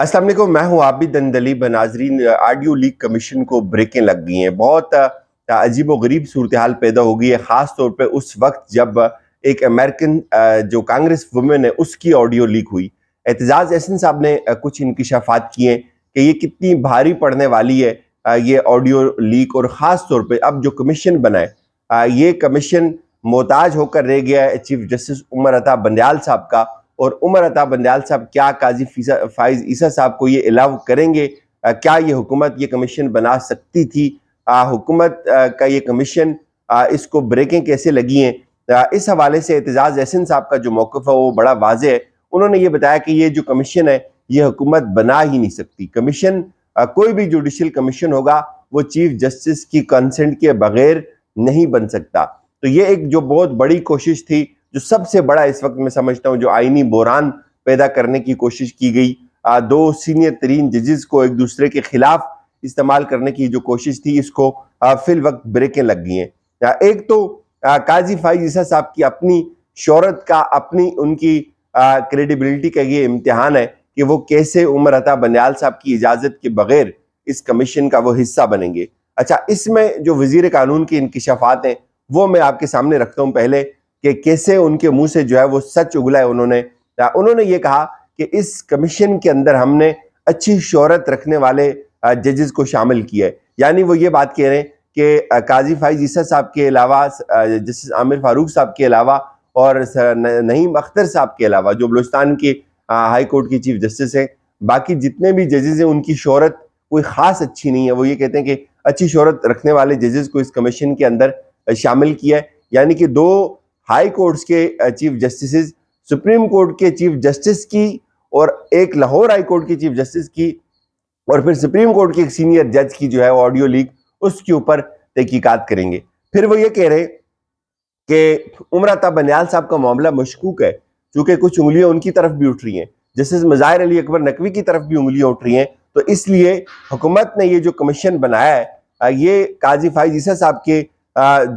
अस्सलाम वालेकुम, मैं हूँ आबिद अंदलीब। नाजरीन, ऑडियो लीक कमीशन को ब्रेकें लग गई हैं। बहुत अजीब व गरीब सूरत हाल पैदा हो गई है, ख़ास तौर पे उस वक्त जब एक अमेरिकन जो कांग्रेस वुमेन है उसकी ऑडियो लीक हुई। एतजाज़ एहसन साहब ने कुछ इंकिशाफात किए कि ये कितनी भारी पड़ने वाली है ये ऑडियो लीक, और ख़ास तौर पे अब जो कमीशन बना है ये कमीशन मोहताज होकर रह गया है चीफ जस्टिस उमर अता बंदयाल साहब का। और उमर अता बंदयाल साहब क्या काजी फाइज ईसा साहब को ये अलाउ करेंगे? क्या ये हुकूमत ये कमीशन बना सकती थी? हुकूमत का ये कमीशन इसको ब्रेकें कैसे लगी हैं? इस हवाले से एतजाज़ एहसन साहब का जो मौक़िफ़ है वो बड़ा वाज़ेह है। उन्होंने ये बताया कि ये जो कमीशन है ये हुकूमत बना ही नहीं सकती। कमीशन कोई भी जुडिशल कमीशन होगा वो चीफ जस्टिस की कंसेंट के बगैर नहीं बन सकता। तो ये एक जो बहुत बड़ी कोशिश थी, जो सबसे बड़ा इस वक्त मैं समझता हूँ जो आईनी बहरान पैदा करने की कोशिश की गई, दो सीनियर तरीन जजेस को एक दूसरे के खिलाफ इस्तेमाल करने की जो कोशिश थी, इसको फिल वक्त ब्रेकें लग गई हैं। एक तो काजी फाइज ईसा साहब की अपनी शोहरत का, अपनी उनकी क्रेडिबिलिटी का ये इम्तिहान है कि वो कैसे उमर अता बंदयाल साहब की इजाज़त के बगैर इस कमीशन का वो हिस्सा बनेंगे। अच्छा, इसमें जो वज़ीर कानून के इंकिशाफात हैं वो मैं आपके सामने रखता हूँ पहले, कि कैसे उनके मुंह से जो है वो सच उगला है। उन्होंने ये कहा कि इस कमीशन के अंदर हमने अच्छी शोहरत रखने वाले जजेस को शामिल किया है। यानी वो ये बात कह रहे हैं कि काजी फाइज ईसा साहब के अलावा, जस्टिस आमिर फारूक साहब के अलावा और नईम अख्तर साहब के अलावा, जो बलूचिस्तान के हाई कोर्ट की चीफ जस्टिस हैं, बाकी जितने भी जजेस हैं उनकी शोहरत कोई ख़ास अच्छी नहीं है। वो ये कहते हैं कि अच्छी शोहरत रखने वाले जजेस को इस कमीशन के अंदर शामिल किया है। यानी कि दो हाई कोर्ट्स के चीफ जस्टिस, सुप्रीम कोर्ट के चीफ जस्टिस की और एक लाहौर हाई कोर्ट की चीफ जस्टिस की, और फिर सुप्रीम कोर्ट के एक सीनियर जज की जो है ऑडियो लीक, उसके ऊपर तहकीकात करेंगे। फिर वो ये कह रहे कि उमर अता बंदयाल साहब का मामला मशकूक है, चूंकि कुछ उंगलियां उनकी तरफ भी उठ रही हैं, जस्टिस मज़ाहिर अली अकबर नकवी की तरफ भी उंगलियां उठ रही हैं। तो इसलिए हुकूमत ने ये जो कमीशन बनाया है ये काजी फाइज ईसा साहब के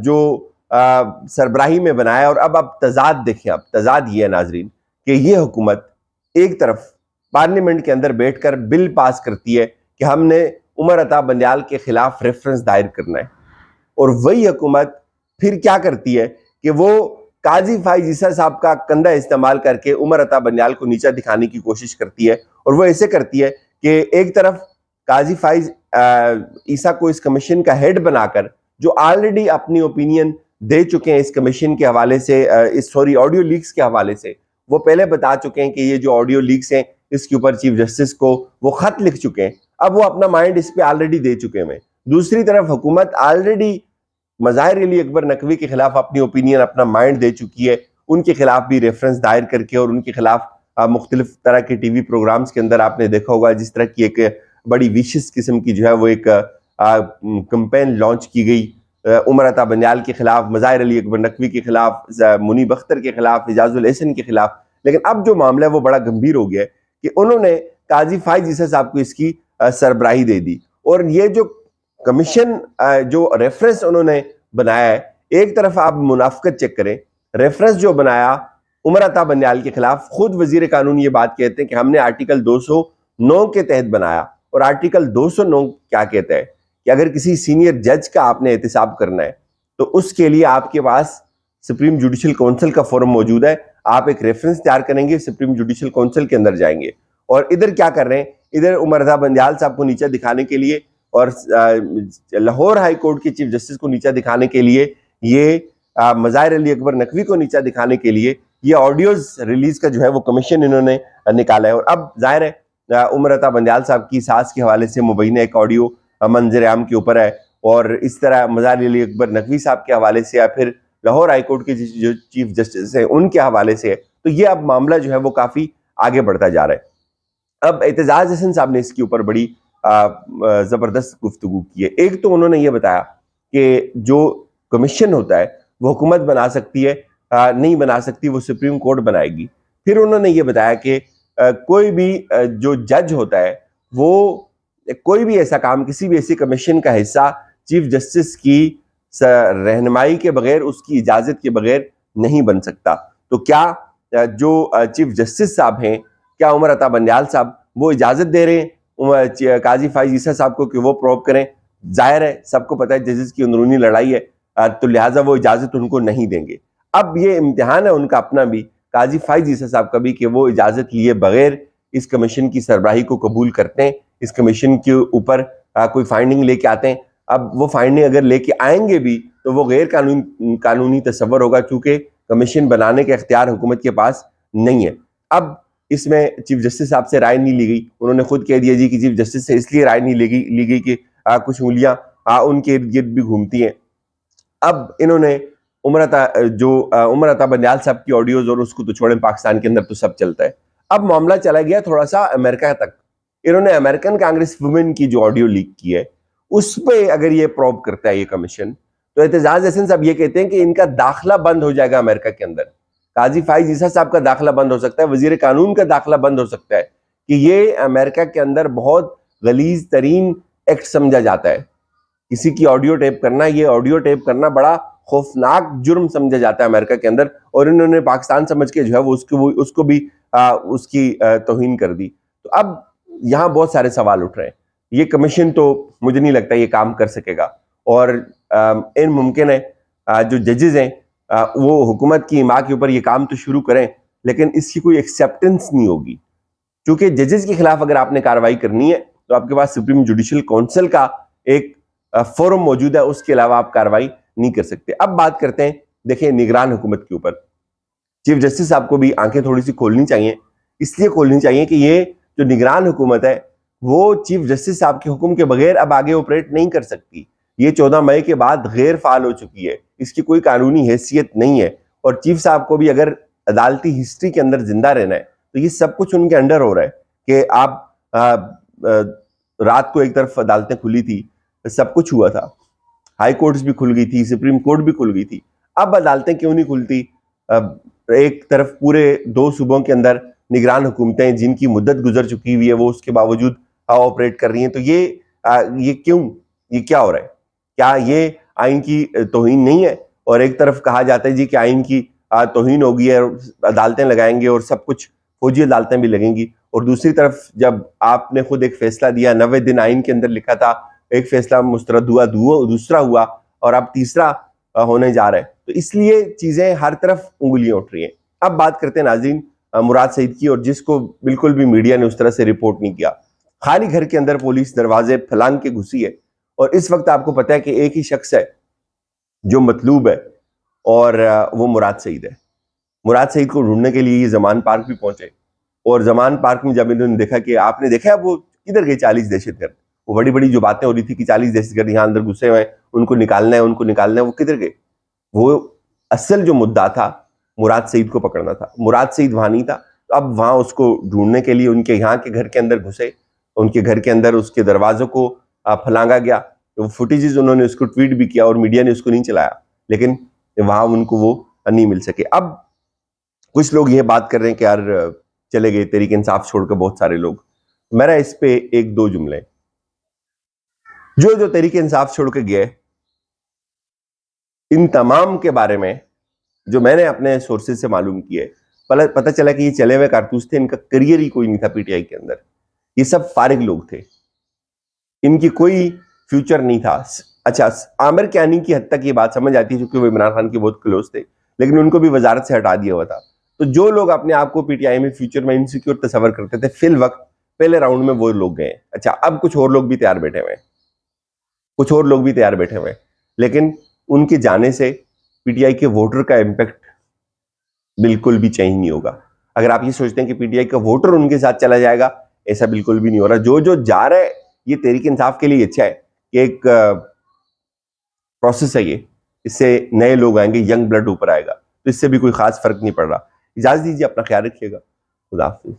जो सरबराही में बनाया। और अब तजाद देखें, अब तजाद ये है नाजरीन कि ये हुकूमत एक तरफ पार्लियामेंट के अंदर बैठकर बिल पास करती है कि हमने उमर अता बंदयाल के खिलाफ रेफरेंस दायर करना है, और वही हुकूमत फिर क्या करती है कि वो काजी फाइज ईसा साहब का कंधा इस्तेमाल करके उमर अता बंदयाल को नीचा दिखाने की कोशिश करती है। और वो ऐसे करती है कि एक तरफ काजी फाइज ईसा को इस कमीशन का हेड बनाकर, जो ऑलरेडी अपनी ओपिनियन दे चुके हैं इस कमीशन के हवाले से, इस ऑडियो लीक्स के हवाले से, वो पहले बता चुके हैं कि ये जो ऑडियो लीक्स हैं इसके ऊपर चीफ जस्टिस को वो खत लिख चुके हैं। अब वो अपना माइंड इस पे ऑलरेडी दे चुके हैं। दूसरी तरफ हुकूमत ऑलरेडी मज़ाहिर अली अकबर नकवी के खिलाफ अपनी ओपिनियन, अपना माइंड दे चुकी है। उनके खिलाफ भी रेफरेंस दायर करके, और उनके खिलाफ मुख्तलिफ तरह के टीवी प्रोग्राम्स के अंदर आपने देखा होगा जिस तरह की एक बड़ी विशिष्ट किस्म की जो है वो एक कैंपेन लॉन्च की गई उमर अता बंदयाल के खिलाफ, मज़ाहिर अली अकबर नकवी के खिलाफ, मुनीब अख्तर के खिलाफ, इजाजुल एहसन के खिलाफ। लेकिन अब जो मामला है वो बड़ा गंभीर हो गया है कि उन्होंने काजी फाइज ईसा साहब को इसकी सरबराही दे दी। और ये जो कमीशन जो रेफरेंस उन्होंने बनाया है, एक तरफ आप मुनाफिकत चेक करें, रेफरेंस जो बनाया उमर अता बंदयाल के खिलाफ, खुद वजीर कानून ये बात कहते हैं कि हमने आर्टिकल 209 के तहत बनाया। और आर्टिकल 209 क्या कहता है कि अगर किसी सीनियर जज का आपने एहतिसाब करना है तो उसके लिए आपके पास सुप्रीम जुडिशल काउंसिल का फोरम मौजूद है। आप एक रेफरेंस तैयार करेंगे, सुप्रीम जुडिशल काउंसिल के अंदर जाएंगे, और इधर क्या कर रहे हैं, इधर उमर अता बंदयाल साहब को नीचा दिखाने के लिए और लाहौर हाई कोर्ट के चीफ जस्टिस को नीचा दिखाने के लिए, ये मज़ाहिर अली अकबर नकवी को नीचा दिखाने के लिए ये ऑडियोज रिलीज का जो है वो कमीशन इन्होंने निकाला है। और अब जाहिर है उमर अता बंदयाल साहब की सास के हवाले से मुबैना एक ऑडियो मंजर आम के ऊपर है, और इस तरह मज़ाहिर अली अकबर नकवी साहब के हवाले से या फिर लाहौर हाई कोर्ट के जो चीफ जस्टिस हैं उनके हवाले से है। तो ये अब मामला जो है वो काफ़ी आगे बढ़ता जा रहा है। अब एतजाज़ एहसन साहब ने इसके ऊपर बड़ी ज़बरदस्त गुफ्तगू की है। एक तो उन्होंने ये बताया कि जो कमीशन होता है वो हुकूमत बना सकती है, नहीं बना सकती, वो सुप्रीम कोर्ट बनाएगी। फिर उन्होंने ये बताया कि कोई भी जो जज होता है वो कोई भी ऐसा काम, किसी भी ऐसी कमीशन का हिस्सा चीफ जस्टिस की रहनुमाई के बगैर, उसकी इजाज़त के बगैर नहीं बन सकता। तो क्या जो चीफ जस्टिस साहब हैं, क्या उमर अता बंदयाल साहब وہ اجازت دے رہے ہیں قاضی فائز عیسیٰ صاحب کو کہ وہ پروب کریں. ظاہر ہے سب کو پتہ ہے ججز کی اندرونی لڑائی ہے, تو لہٰذا وہ اجازت ان کو نہیں دیں گے. اب یہ امتحان ہے ان کا اپنا بھی, قاضی فائز عیسیٰ صاحب کا بھی, کہ وہ اجازت لیے بغیر اس کمیشن کی سربراہی کو قبول کرتے ہیں, اس کمیشن کے اوپر کوئی فائنڈنگ لے کے آتے ہیں. اب وہ فائنڈنگ اگر لے کے آئیں گے بھی تو وہ غیر قانونی تصور ہوگا, کیونکہ کمیشن بنانے کا اختیار حکومت کے پاس نہیں ہے. اب اس میں چیف جسٹس صاحب سے رائے نہیں لی گئی, انہوں نے خود کہہ دیا جی کہ چیف جسٹس سے اس لیے رائے نہیں لی گئی کہ کچھ انگلیاں ان کے ارد گرد بھی گھومتی ہیں. اب انہوں نے عمر عطا بندیال صاحب کی آڈیوز, اور اس کو تو چھوڑیں, پاکستان کے اندر تو سب چلتا ہے. اب معاملہ چلا گیا تھوڑا سا امریکہ تک. انہوں نے امریکن کانگریس وومن کی جو آڈیو لیک کی ہے اس پہ اگر یہ پروب کرتا ہے یہ کمیشن, تو اعتزاز احسن صاحب یہ کہتے ہیں کہ ان کا داخلہ بند ہو جائے گا امریکہ کے اندر. قاضی فائز عیسیٰ صاحب کا داخلہ بند ہو سکتا ہے, وزیر قانون کا داخلہ بند ہو سکتا ہے, کہ یہ امریکہ کے اندر بہت غلیظ ترین ایکٹ سمجھا جاتا ہے. کسی کی آڈیو ٹیپ کرنا, یہ آڈیو ٹیپ کرنا بڑا خوفناک جرم سمجھا جاتا ہے امریکہ کے اندر, اور انہوں نے پاکستان سمجھ کے جو ہے وہ اس کو بھی اس کی توہین کر دی. تو اب یہاں بہت سارے سوال اٹھ رہے ہیں. یہ کمیشن تو مجھے نہیں لگتا یہ کام کر سکے گا, اور ان ممکن ہے جو ججز ہیں وہ حکومت کی حمایت کے اوپر یہ کام تو شروع کریں, لیکن اس کی کوئی ایکسیپٹنس نہیں ہوگی, کیونکہ ججز کے خلاف اگر آپ نے کارروائی کرنی ہے تو آپ کے پاس سپریم جوڈیشل کونسل کا ایک فورم موجود ہے, اس کے علاوہ آپ کارروائی نہیں کر سکتے. اب بات کرتے ہیں دیکھیں نگران حکومت کے اوپر. چیف جسٹس صاحب کو بھی آنکھیں تھوڑی سی کھولنی چاہیے, اس لیے کھولنی چاہیے کہ یہ جو نگران حکومت ہے وہ چیف جسٹس صاحب کے حکم کے بغیر اب آگے آپریٹ نہیں کر سکتی. یہ 14 مئی کے بعد غیر فعال ہو چکی ہے, اس کی کوئی قانونی حیثیت نہیں ہے, اور چیف صاحب کو بھی اگر عدالتی ہسٹری کے اندر زندہ رہنا ہے تو یہ سب کچھ ان کے انڈر ہو رہا ہے, کہ آپ رات کو ایک طرف عدالتیں کھلی تھی, سب کچھ ہوا تھا, ہائی کورٹس بھی کھل گئی تھی, سپریم کورٹ بھی کھل گئی تھی, اب عدالتیں کیوں نہیں کھلتی؟ ایک طرف پورے 2 صوبوں کے اندر نگران حکومتیں جن کی مدت گزر چکی ہوئی ہے وہ اس کے باوجود آپریٹ کر رہی ہیں, تو یہ کیوں, یہ کیا ہو رہا ہے؟ کیا یہ آئین کی توہین نہیں ہے؟ اور ایک طرف کہا جاتا ہے جی کہ آئین کی توہین ہوگی ہے, عدالتیں لگائیں گے اور سب کچھ فوجی عدالتیں بھی لگیں گی, اور دوسری طرف جب آپ نے خود ایک فیصلہ دیا 90 دن آئین کے اندر لکھا تھا, ایک فیصلہ مسترد ہوا, دوسرا ہوا, اور اب تیسرا ہونے جا رہا ہے, تو اس لیے چیزیں ہر طرف انگلیاں اٹھ رہی ہیں. اب بات کرتے ہیں ناظرین مراد سعید کی, اور جس کو بالکل بھی میڈیا نے اس طرح سے رپورٹ نہیں کیا. خالی گھر کے اندر پولیس دروازے پھلانگ کے گھسی ہے, اور اس وقت آپ کو پتہ ہے کہ ایک ہی شخص ہے جو مطلوب ہے, اور وہ مراد سعید ہے. مراد سعید کو ڈھونڈنے کے لیے یہ زمان پارک بھی پہنچے, اور زمان پارک میں جب انہوں نے دیکھا کہ آپ نے دیکھا وہ کدھر گئے 40 دہشت گرد, وہ بڑی بڑی جو باتیں ہو رہی تھی کہ 40 دہشت گرد یہاں اندر گھسے ہوئے ہیں, ان کو نکالنا ہے, وہ کدھر گئے؟ وہ اصل جو مدعا تھا مراد سعید کو پکڑنا تھا, مراد سعید وہاں نہیں تھا. تو اب وہاں اس کو ڈھونڈنے کے لیے ان کے یہاں کے گھر کے اندر گھسے, ان کے گھر کے اندر اس کے دروازوں کو پھلانگا گیا. وہ فوٹیجز انہوں نے اس کو ٹویٹ بھی کیا, اور میڈیا نے اس کو نہیں چلایا, لیکن وہاں ان کو وہ نہیں مل سکے. اب کچھ لوگ یہ بات کر رہے ہیں کہ یار چلے گئے تحریک انصاف چھوڑ کر بہت سارے لوگ. میرا اس پہ 1-2 جملے, جو تحریک انصاف چھوڑ کے گئے ان تمام کے بارے میں جو میں نے اپنے سورسز سے معلوم کیے, پتہ چلا کہ یہ چلے ہوئے کارتوس تھے, ان کا کریئر ہی کوئی نہیں تھا پی ٹی آئی کے اندر, یہ سب فارغ لوگ تھے, ان کی کوئی فیوچر نہیں تھا. اچھا عامر کیانی کی حد تک یہ بات سمجھ آتی ہے کیونکہ وہ عمران خان کے بہت کلوز تھے, لیکن ان کو بھی وزارت سے ہٹا دیا ہوا تھا. تو جو لوگ اپنے آپ کو پی ٹی آئی میں فیوچر میں انسیکیور تصور کرتے تھے, فی الوقت پہلے راؤنڈ میں وہ لوگ گئے. اچھا اب کچھ اور لوگ بھی تیار بیٹھے ہوئے ہیں, لیکن ان کے جانے سے پی ٹی آئی کے ووٹر کا امپیکٹ بالکل بھی چینج نہیں ہوگا. اگر آپ یہ سوچتے ہیں کہ پی ٹی آئی کا ووٹر ان کے ساتھ چلا جائے گا, ایسا بالکل بھی نہیں ہو رہا. جو جا رہا ہے یہ تحریک انصاف کے لیے اچھا ہے کہ ایک پروسیس ہے, یہ اس سے نئے لوگ آئیں گے, ینگ بلڈ اوپر آئے گا, تو اس سے بھی کوئی خاص فرق نہیں پڑ رہا. اجازت دیجیے, اپنا خیال رکھیے گا, خدا حافظ.